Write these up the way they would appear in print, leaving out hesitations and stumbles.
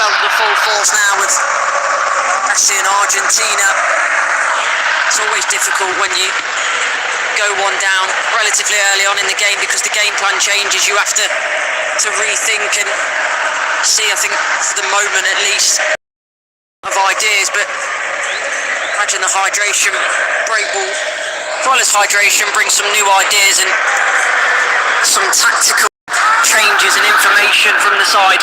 come to full force now with Messi and Argentina. It's always difficult when you go one down relatively early on in the game because the game plan changes. You have to rethink and see, I think, for the moment at least, of ideas. But imagine the hydration break will, as well as hydration, bring some new ideas and some tactical changes and information from the side.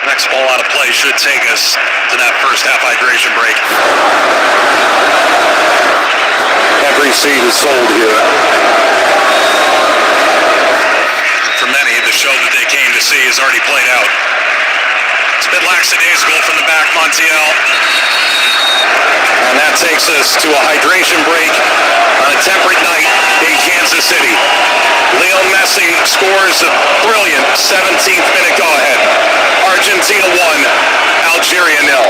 Next ball out of play should take us to that first half hydration break. Every seat is sold here. For many, the show that they came to see has already played out. It's a bit lackadaisical from the back, Montiel. And that takes us to a hydration break on a temperate night in Kansas City. Lionel Messi scores a brilliant 17th minute go-ahead. Argentina 1, Algeria 0.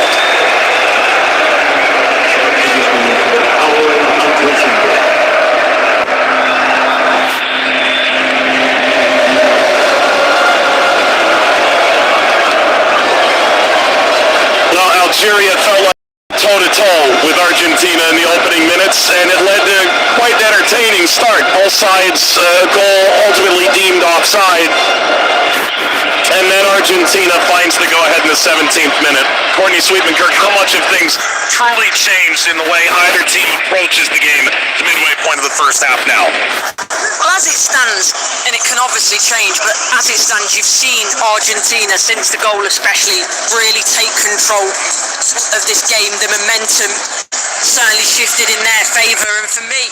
Well, Algeria felt like toe-to-toe with Argentina in the opening minutes, and it led to quite an entertaining start. Both sides goal ultimately deemed offside, and then Argentina finds the go-ahead in the 17th minute. Courtney Sweetman-Kirk, how much have things Truly changed in the way either team approaches the game at the midway point of the first half now? Well, as it stands, and it can obviously change, but as it stands, you've seen Argentina, since the goal especially, really take control of this game. The momentum certainly shifted in their favour, and for me,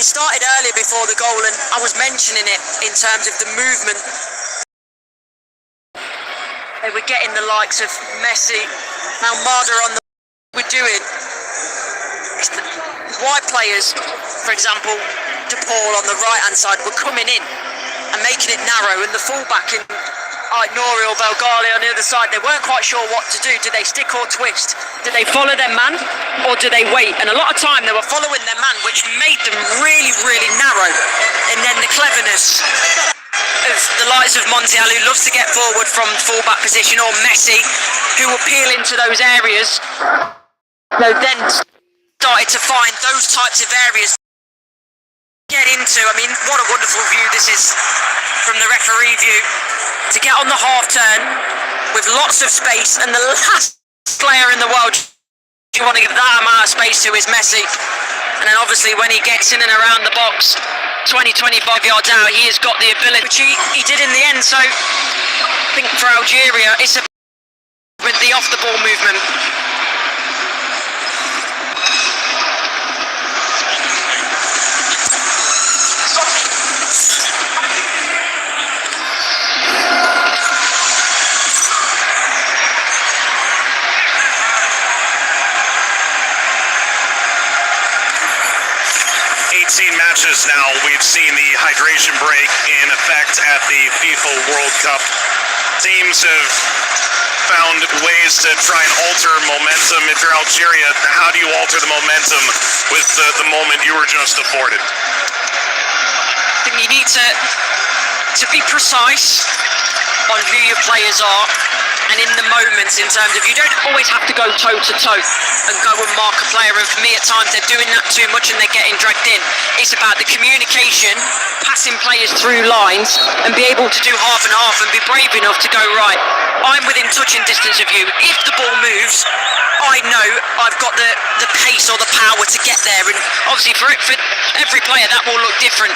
it started earlier before the goal, and I was mentioning it in terms of the movement. They were getting the likes of Messi, Almada on the we're doing. Wide players, for example, De Paul on the right-hand side, were coming in and making it narrow, and the fullback in Nouri or Belgali on the other side, they weren't quite sure what to do. Do they stick or twist? Do they follow their man, or do they wait? And a lot of time they were following their man, which made them really, really narrow. And then the cleverness of the likes of Montiel, who loves to get forward from fullback position, or Messi, who will peel into those areas. So then started to find those types of areas to get into. I mean, what a wonderful view this is from the referee view, to get on the half turn with lots of space, and the last player in the world you want to give that amount of space to is Messi. And then obviously when he gets in and around the box 20-25 yards out, he has got the ability, which he did in the end. So I think for Algeria, it's with the off the ball movement. 18 matches now, we've seen the hydration break in effect at the FIFA World Cup. Teams have found ways to try and alter momentum. If you're Algeria, how do you alter the momentum with the moment you were just afforded? I think you need to be precise on who your players are, and in the moments, in terms of, you don't always have to go toe to toe and go and mark a player, and for me at times they're doing that too much and they're getting dragged in. It's about the communication, passing players through lines, and be able to do half and half, and be brave enough to go, right, I'm within touching distance of you. If the ball moves, I know I've got the pace or the power to get there, and obviously for every player that will look different,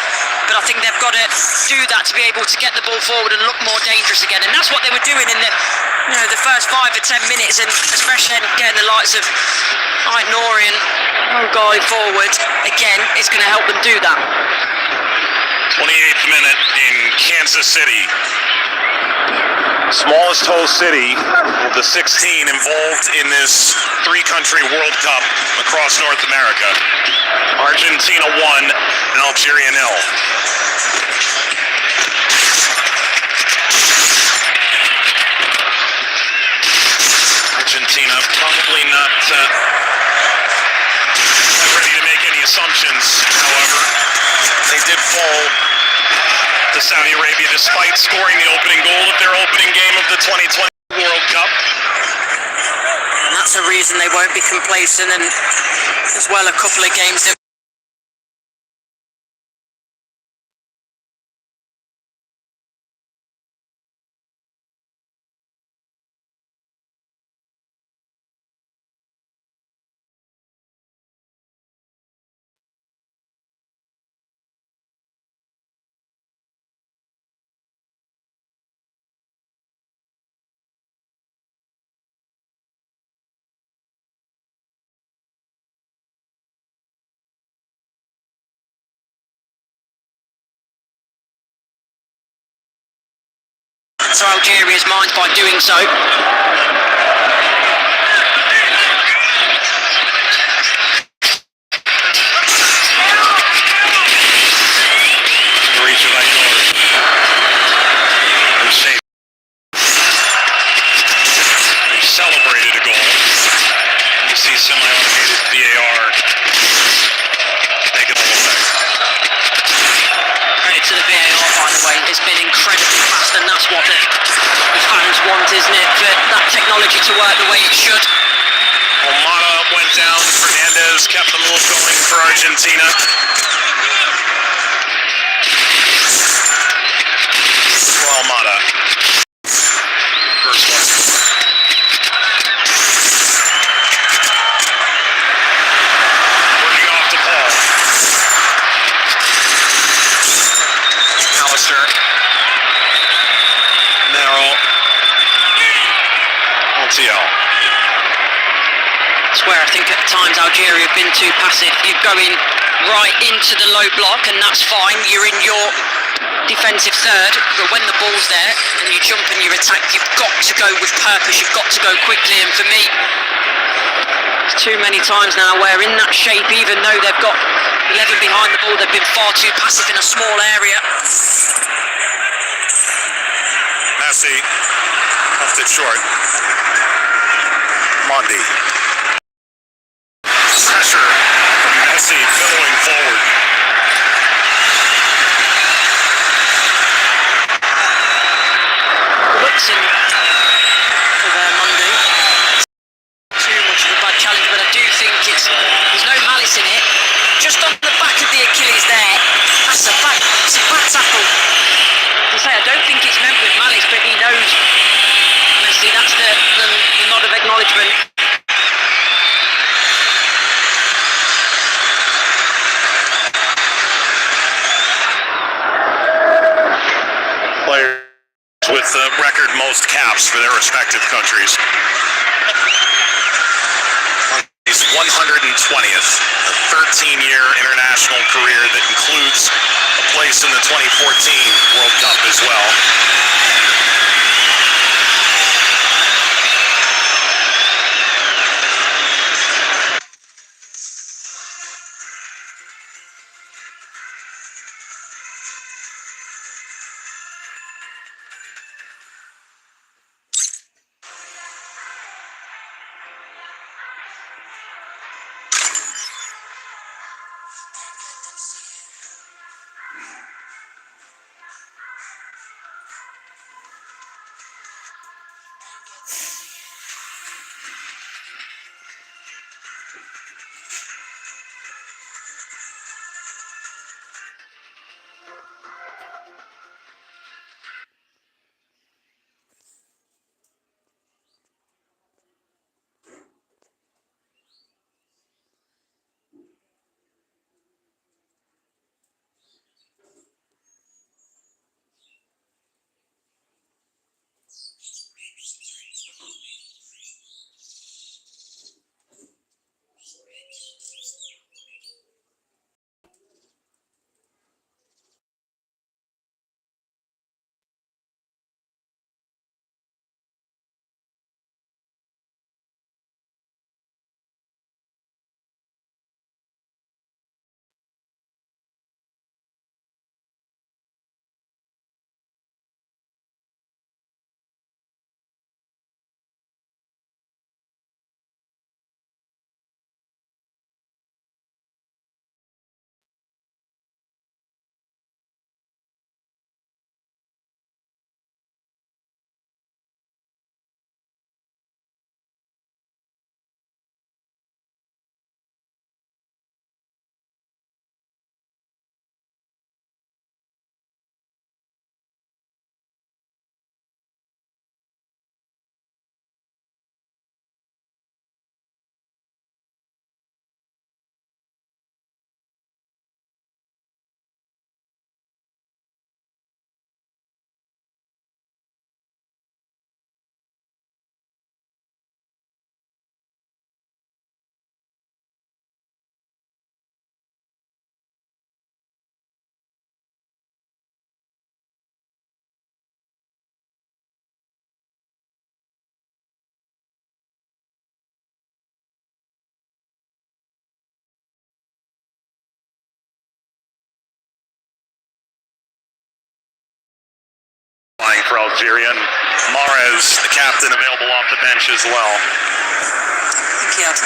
but I think they've got to do that to be able to get the ball forward and look more dangerous again, and that's what they were doing in the first 5 or 10 minutes, and especially getting the likes of Nouri and Belgali forward again, it's going to help them do that. 28th minute in Kansas City. Smallest host city, The 16 involved in this 3-country World Cup across North America. Argentina 1, Algeria 0. Argentina probably not ready to make any assumptions, however. They did fall to to Saudi Arabia despite scoring the opening goal of their opening game of the 2020 World Cup. And that's a reason they won't be complacent, and as well a couple of games that to Algeria's minds by doing so. The reach of Aïnour. Who saved. He celebrated a goal. You see semi-automated VAR take it all effect. Credit to the VAR, by the way, it's been incredibly fast, and that's what the fans want, isn't it? For that technology to work the way it should. Almada went down. Fernandez kept the move going for Argentina. For Almada. First one. Working off to Paul. Alistair. Narrow. Montiel. It's where I think at times Algeria have been too passive. You're going right into the low block, and that's fine. You're in your defensive third, but when the ball's there and you jump and you attack, you've got to go with purpose. You've got to go quickly. And for me, it's too many times now where in that shape, even though they've got 11 behind the ball, they've been far too passive in a small area. Messi left it short. Mondi. Pressure from Messi billowing forward. Wilson for their Monday. Too much of a bad challenge, but I do think there's no malice in it. Just on the back of the Achilles there. That's a bad tackle. As I say, I don't think it's meant with malice, but he knows Messi. That's the nod of acknowledgement. Players with the record most caps for their respective countries. His 120th, a 13-year international career that includes a place in the 2014 World Cup as well. qualifying for Algeria. And Mahrez, the captain, available off the bench as well. I think he had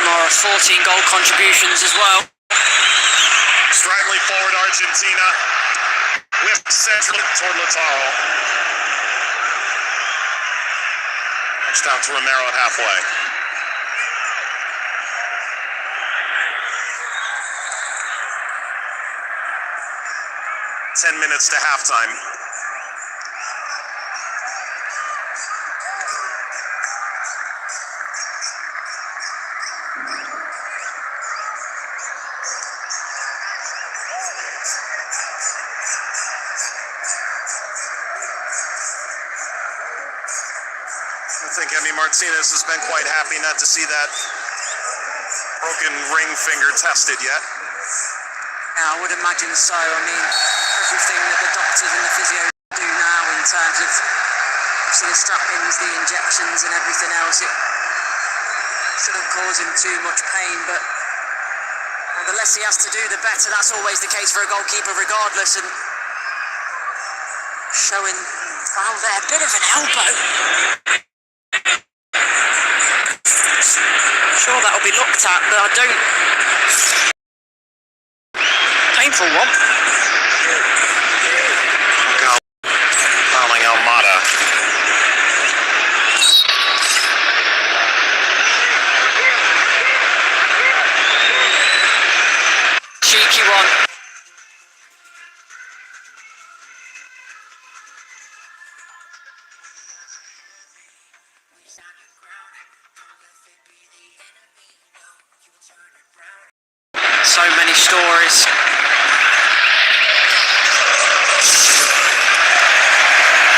more 14 goal contributions as well. Stridently forward Argentina. With central toward Lautaro. Down to Romero at halfway. Ten minutes to halftime. I think Martinez has been quite happy not to see that broken ring finger tested yet. Yeah, I would imagine so. I mean, everything that the doctors and the physio do now in terms of obviously the strap-ins, the injections and everything else, it shouldn't cause him too much pain, but the less he has to do, the better. That's always the case for a goalkeeper regardless, and showing foul there, a bit of an elbow. Sure, that'll be looked at, but I don't. Painful one. Fouling Almada. Cheeky one. So many stories.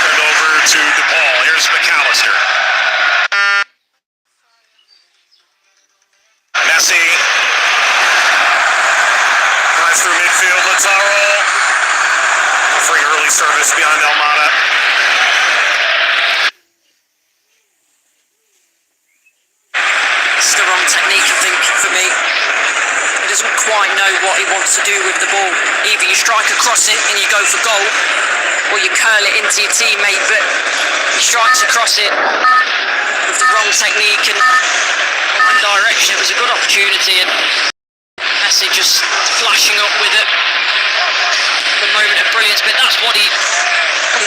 Turned over to DePaul. Here's McAllister. Messi. Drives through midfield. Lautaro. Offering early service beyond Almada. It's the wrong technique, I think, for me. He doesn't quite know what he wants to do with the ball. Either you strike across it and you go for goal, or you curl it into your teammate, but he strikes across it with the wrong technique and wrong direction. It was a good opportunity, and Messi just flashing up with it. The moment of brilliance, but that's what he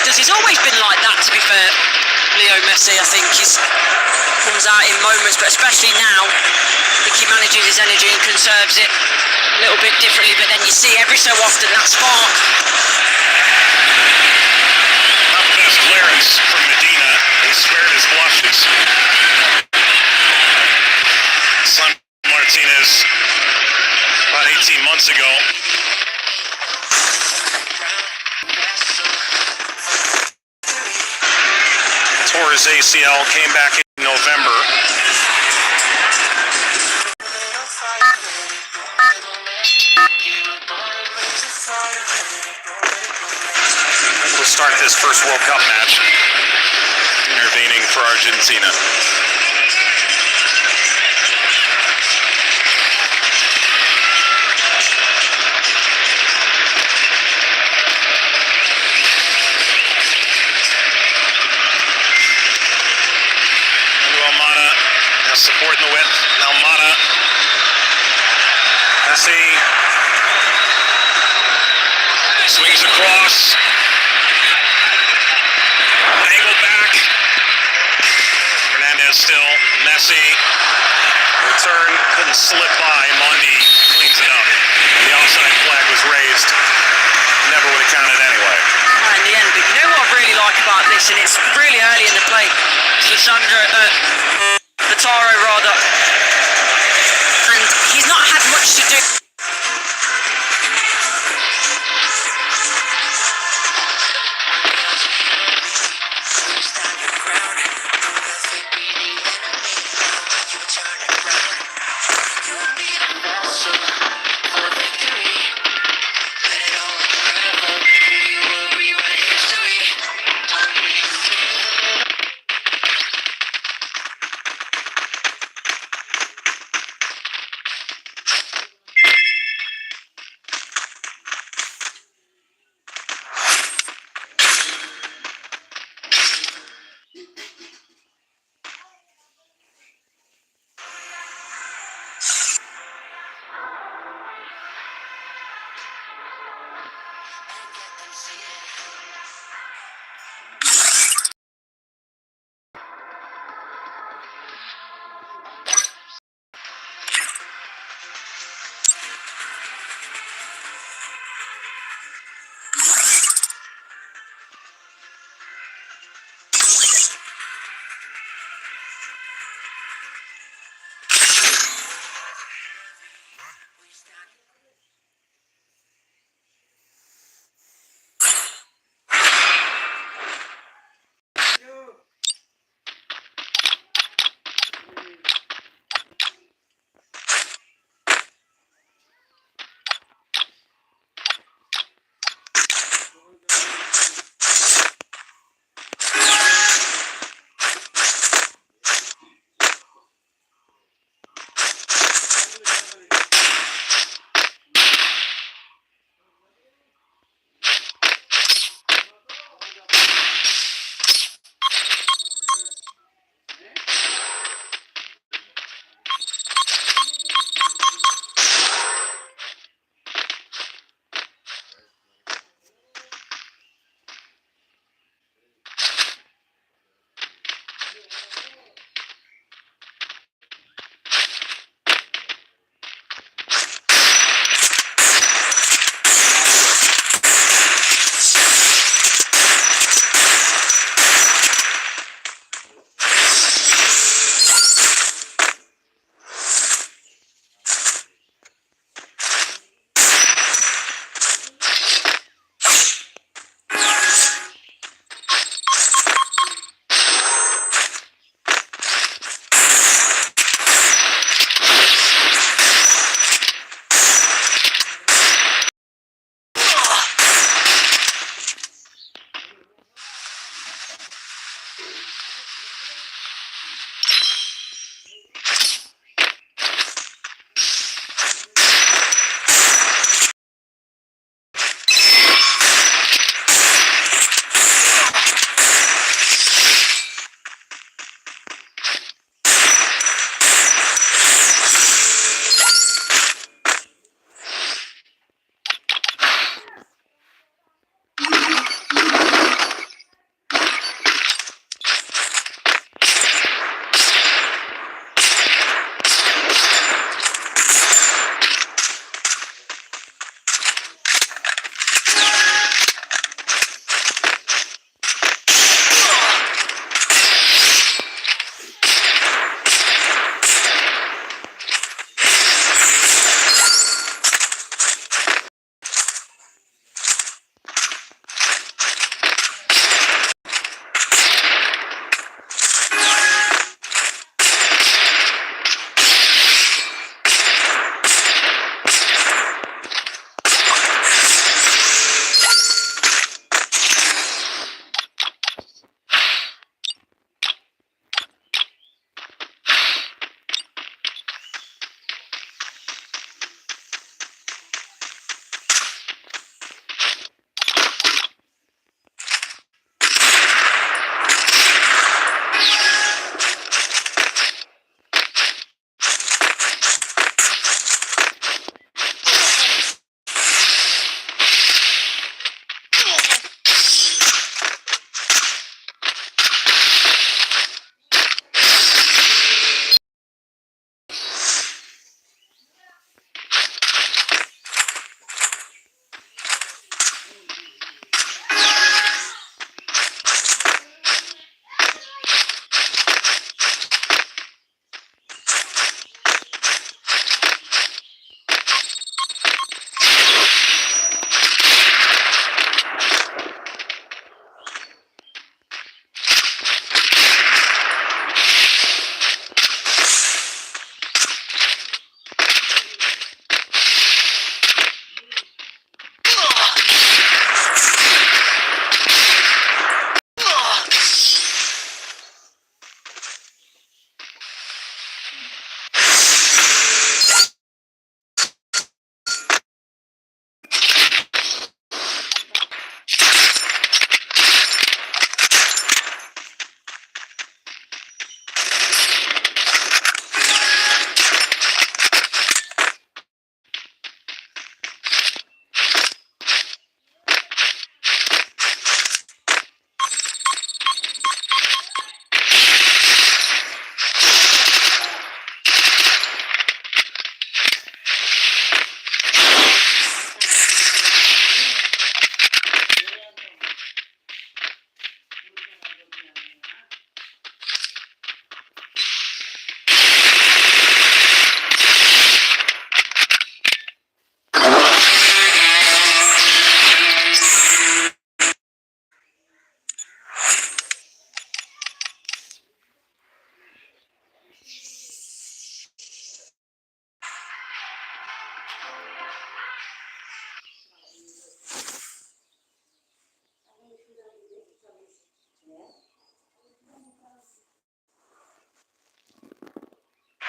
does. He's always been like that, to be fair. Leo Messi, I think he's comes out in moments, but especially now, I think he manages his energy and conserves it a little bit differently, but then you see every so often that spark. Not the best clearance from Medina. He spared his blushes. Son Martinez, about 18 months ago. Tore his ACL, came back in November. We'll start this first World Cup match. Intervening for Argentina. Support in the width. Now Mata. Messi. Swings across. Angle back. Hernandez still. Messi. Return. Couldn't slip by. Mundi cleans it up. The offside flag was raised. Never would have counted anyway. In the end, but you know what I really like about this, and it's really early in the play. It's Lautaro rather, and he's not had much to do.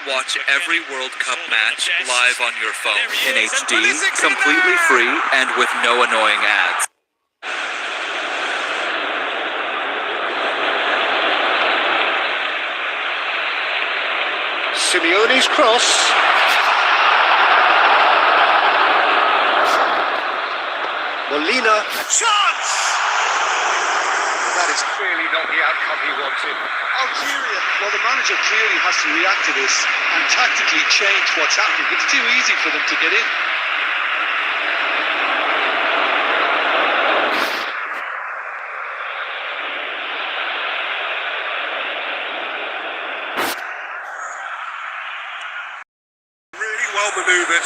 Watch every World Cup match live on your phone in HD, completely free, and with no annoying ads. Simeone's cross. Molina. Chance! That is clearly not the outcome he wanted. Algeria, well, the manager clearly has to react to this and tactically change what's happening. It's too easy for them to get in. Really well manoeuvred.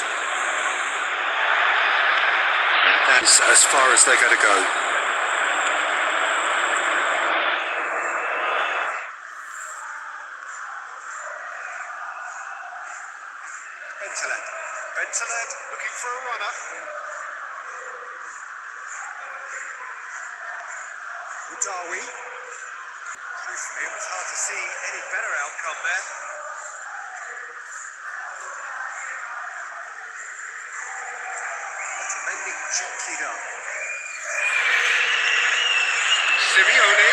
That's as far as they're going to go. Bentaleb looking for a runner. Udawi. was hard to see any better outcome there. Otamendi jockeyed up. Simeone.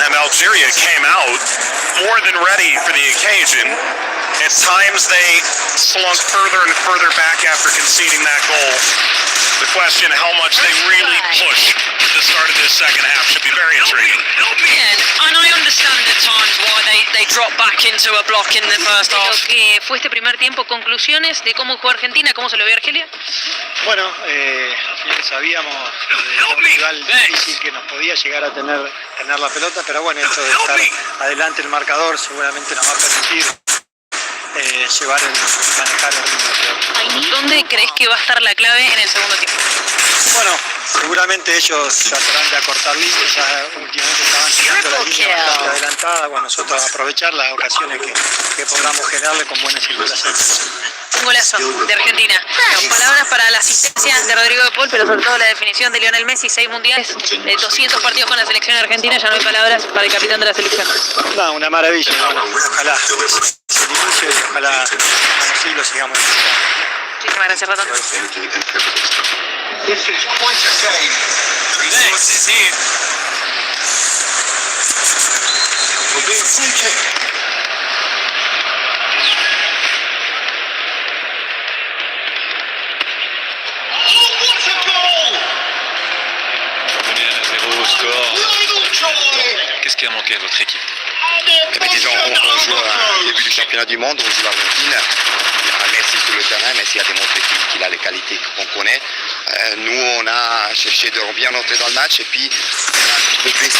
And Algeria came out more than ready for the occasion. At times they slunk further and further back after conceding that goal. The question, how much they really push at the start of this second half, should be very intriguing. Yeah, and I understand at times why they drop back into a block in the first De lo half. que fue este primer tiempo, conclusiones de cómo jugó Argentina, cómo se lo vio Argelia. Bueno, al final sabíamos un rival difícil que nos podía llegar a tener la pelota, pero bueno, esto de estar adelante el marcador seguramente nos va a permitir manejar el ritmo de juego. ¿Dónde crees que va a estar la clave en el segundo tiempo? Bueno, seguramente ellos tratarán de acortar líneas, ya últimamente estaban tirando la línea bastante ajustada, bueno, nosotros aprovechar las ocasiones que podamos generarle con buena circulación. Un golazo de Argentina. Palabras para la asistencia de Rodrigo de Paul, pero sobre todo la definición de Lionel Messi, 6 mundiales, 200 partidos con la selección argentina, ya no hay palabras para el capitán de la selección. No, una maravilla, bueno, ojalá es el inicio y ojalá así lo sigamos disfrutando. Muchísimas gracias, Ratón. This is quite a game. Resources here. Will be a free kick. Qu'est-ce qui a manqué à votre équipe? Disons, on joue au début du championnat du monde, on joue l'Argentine. Il y a Messi sur le terrain, Messi a démontré qu'il a les qualités qu'on connaît. Nous, on a cherché de bien entrer dans le match et puis on a un petit peu baissé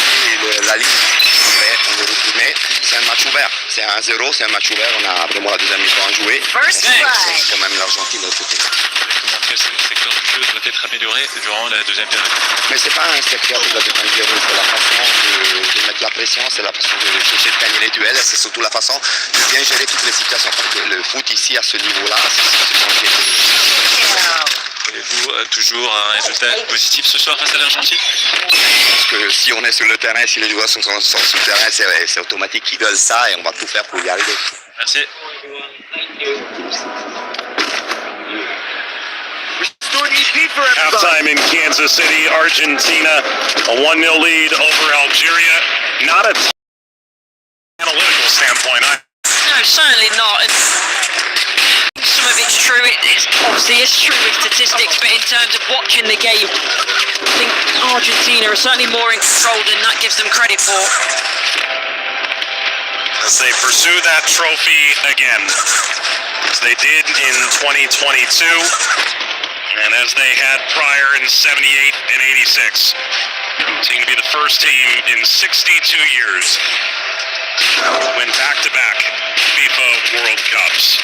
la ligne. Après, on est retourné. C'est un match ouvert. C'est 1-0, c'est un match ouvert. On a vraiment la deuxième mi-temps à jouer. C'est quand même l'Argentine de l'autre côté. Quel secteur du jeu doit être amélioré durant la deuxième période? Mais c'est pas un secteur qui doit être amélioré, c'est la façon de mettre la pression, c'est la façon de chercher de gagner les duels, c'est surtout la façon de bien gérer toutes les situations. Parce que le foot ici, à ce niveau-là, c'est Voulez-vous toujours un résultat positif ce soir face à l'Argentine? Parce que si on est sur le terrain, si les joueurs sont sur le terrain, c'est automatique qu'ils veulent ça et on va tout faire pour y arriver. Merci. Halftime in Kansas City, Argentina, a 1-0 lead over Algeria. Not a analytical standpoint. No, certainly not. And some of it's true. It's obviously it's true with statistics, but in terms of watching the game, I think Argentina are certainly more in control than that gives them credit for. As they pursue that trophy again, as they did in 2022. And as they had prior in 78 and 86. Seem to be the first team in 62 years to win back-to-back FIFA World Cups.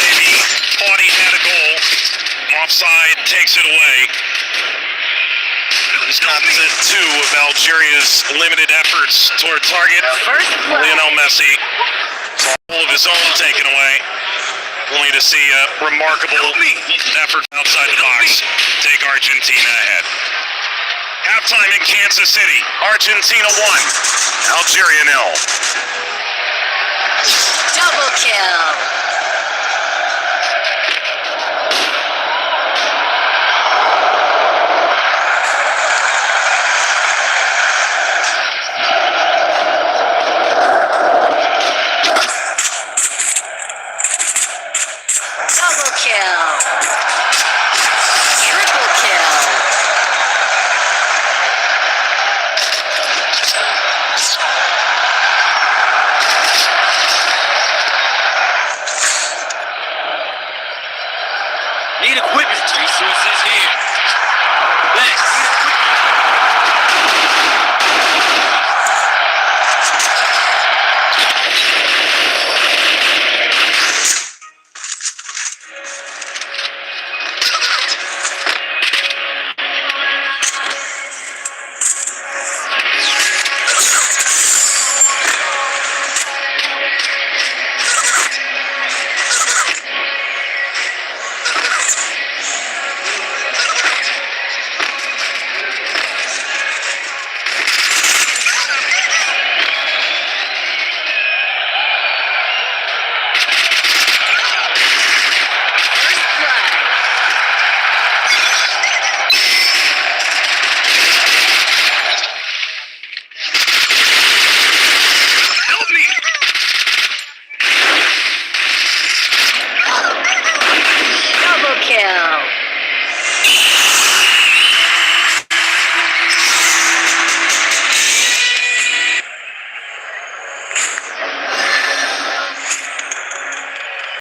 Jamie thought he had a goal. Offside takes it away. He's got two of Algeria's limited efforts toward target. Lionel Messi. All of his own taken away. Only to see a remarkable effort outside the box take Argentina ahead. Halftime in Kansas City. Argentina 1, Algeria 0. Double kill. Double kill. Triple kill. Need equipment. Resources here.